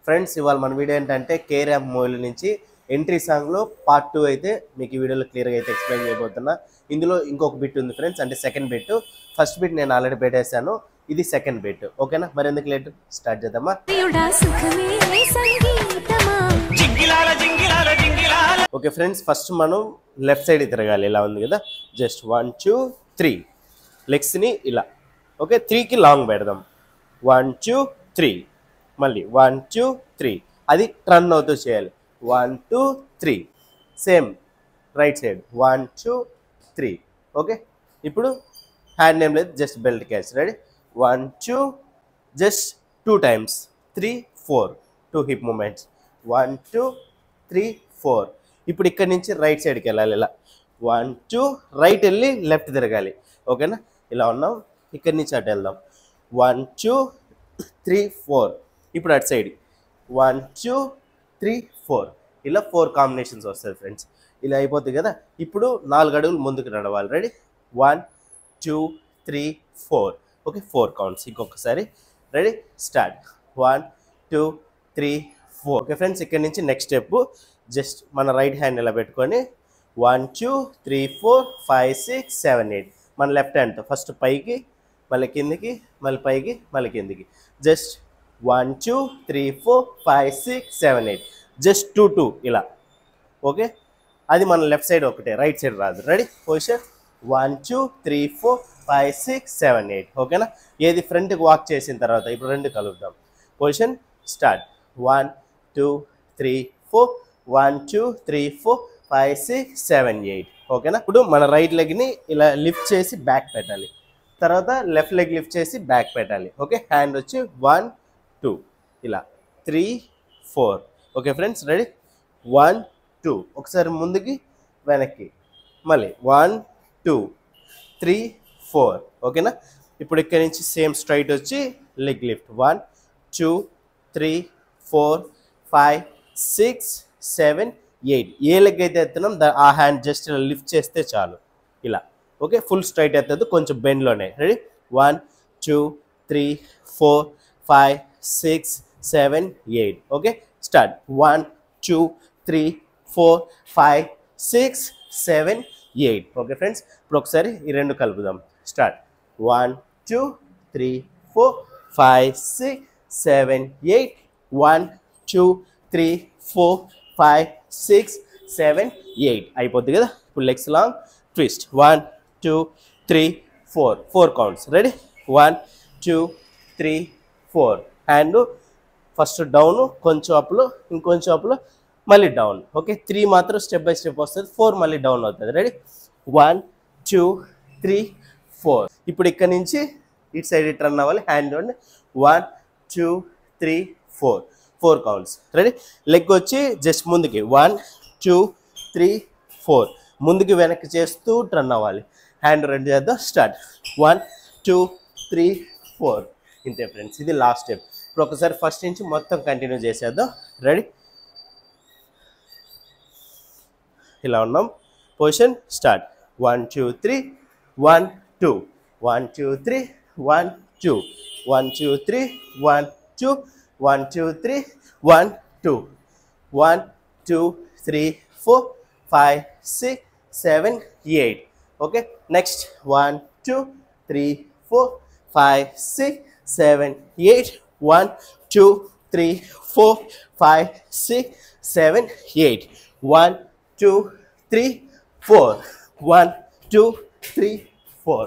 Friends ఇవాళ మన video ఏంటంటే కే ర్యాంప్ మూవీ నుంచి ఎంట్రీ సాంగ్లో పార్ట్ 2 అయితే మీకు ఈ వీడియోలో క్లియర్గా అయితే ఎక్స్ప్లెయిన్ చేయబోతున్నా. ఇందులో ఇంకొక బిట్ ఉంది ఫ్రెండ్స్, అంటే సెకండ్ బిట్. ఫస్ట్ బిట్ నేను ఆల్రెడీ పెట్టేశాను, ఇది సెకండ్ బిట్. ఓకేనా, మరి ఎందుకు లేట్, స్టార్ట్ చేద్దామా. ఓకే ఫ్రెండ్స్, ఫస్ట్ మనం లెఫ్ట్ సైడ్ తిరగాలి. ఇలా ఉంది కదా, జస్ట్ 1 2 3 లెగ్స్ని ఇలా. ఓకే, 3కి లాంగ్ పెడదాం. 1 2 3 మళ్ళీ 1 2 3, అది టర్న్ అవుతూ చేయాలి. 1 2 3 సేమ్ రైట్ సైడ్ 1 2 3. ఓకే, ఇప్పుడు హ్యాండ్ ఏం లేదు, just belt catch. Ready, 1 2 just 2 times, 3 4 2 hip movements, 1 2 3 4. ఇప్పుడు ఇక్కడ నుంచి రైట్ సైడ్కి వెళ్ళాలి. ఇలా 1 2 రైట్ వెళ్ళి లెఫ్ట్ తిరగాలి. ఓకేనా, ఇలా ఉన్నాం, ఇక్కడి నుంచి అటు వెళ్దాం. 1 2 3 4. ఇప్పుడు అటు సైడ్ 1 2 3 4, ఇలా 4 కాంబినేషన్స్ వస్తుంది ఫ్రెండ్స్. ఇలా అయిపోతుంది కదా. ఇప్పుడు 4 అడుగులు ముందుకు నడవాలి. రెడీ, 1 2 3 4. Okay, 4 counts. ఇంకొకసారి రెడీ, స్టార్ట్. 1 2 3 4. ఓకే ఫ్రెండ్స్, ఇక్కడ నుంచి నెక్స్ట్ స్టెప్ జస్ట్ మన రైట్ హ్యాండ్ ఇలా పెట్టుకొని 1 2 3 4 5 6 7 8. మన లెఫ్ట్ హ్యాండ్తో ఫస్ట్ పైకి, మళ్ళీ కిందికి, మళ్ళీ పైకి, మళ్ళీ కిందికి. జస్ట్ 1 2 3 4 5 6 7 8, జస్ట్ 2 2 ఇలా. ఓకే, అది మన లెఫ్ట్ సైడ్ ఒకటే, రైట్ సైడ్ రాదు. Ready, position 1 2 3 4 5 6 7 8. ఓకేనా, ఏది ఫ్రంట్కి వాక్ చేసిన తర్వాత ఇప్పుడు రెండు కలుపుదాం. Position start. 1 2 3 4 1 2 3 4 5 6 7 8. ఓకేనా, ఇప్పుడు మన రైట్ లెగ్ని ఇలా లిఫ్ట్ చేసి బ్యాక్ పెట్టాలి, తర్వాత లెఫ్ట్ లెగ్ లిఫ్ట్ చేసి బ్యాక్ పెట్టాలి. ఓకే, హ్యాండ్ వచ్చి 1 2 ఇలా 3 4. Okay friends, ready, 1 2. ఒకసారి ముందుకి వెనక్కి, మళ్ళీ 1 2 3 4. ఓకేనా, ఇప్పుడు ఇక్కడ నుంచి సేమ్ స్ట్రైట్ వచ్చి లెగ్ లిఫ్ట్ 1 2 3 4 5 6 7 8. ఏ లెగ్ అయితే ఎత్తున్నాం ఆ హ్యాండ్ జస్ట్ ఇలా లిఫ్ట్ చేస్తే చాలు, ఇలా. ఓకే, ఫుల్ స్ట్రైట్ అవుతుంది, కొంచెం బెండ్లోనే. Ready, 1 2 3 4 5 6 7 8. Okay, start. 1 2 3 4 5 6 7 8. Okay friends, ఇప్పుడు ఒకసారి ఈ రెండు కలుపుదాం. స్టార్ట్. 1 2 3 4 5 6 7 8. 1 2 3 4 5 6 7 8 అయిపోద్ది కదా. ఇప్పుడు legs long twist. 1 2 3 4 4 counts. Ready, 1 2 3 4. Hand first down, కొంచెం అప్లో, ఇంకొంచెం అప్లో, మళ్ళీ డౌన్. ఓకే, 3 మాత్రం స్టెప్ బై స్టెప్ వస్తుంది, 4 మళ్ళీ డౌన్ అవుతుంది. రెడీ, 1 2 3 4. ఇప్పుడు ఇక్కడ నుంచి ఇటు సైడ్ ఇటు రన్ అవ్వాలి. Hand 1 2 3 4 4 counts. రెడీ, లెగ్ వచ్చి జస్ట్ ముందుకి 1 2 3 4, ముందుకి వెనక్కి చేస్తూ రన్ అవ్వాలి. హ్యాండ్ రెండు చేద్దాం. స్టార్ట్. 1 2 3 4. ఇంతే ఫ్రెండ్స్, ఇది లాస్ట్ స్టెప్. ఇప్పుడు ఒకసారి ఫస్ట్ నుంచి మొత్తం కంటిన్యూ చేసేద్దాం. రెడీ, ఇలా ఉన్నాం. Position start. 1 2 3 1 2 1 2 3 1 2 1 2 3 1 2 1 2 3 1 2 1 2 3 4 5 6 7 8. Okay, next 1 2 3 4 5 6 7 8. 1 2 3 4 5 6 7 8. 1 2 3 4 1 2 3 4.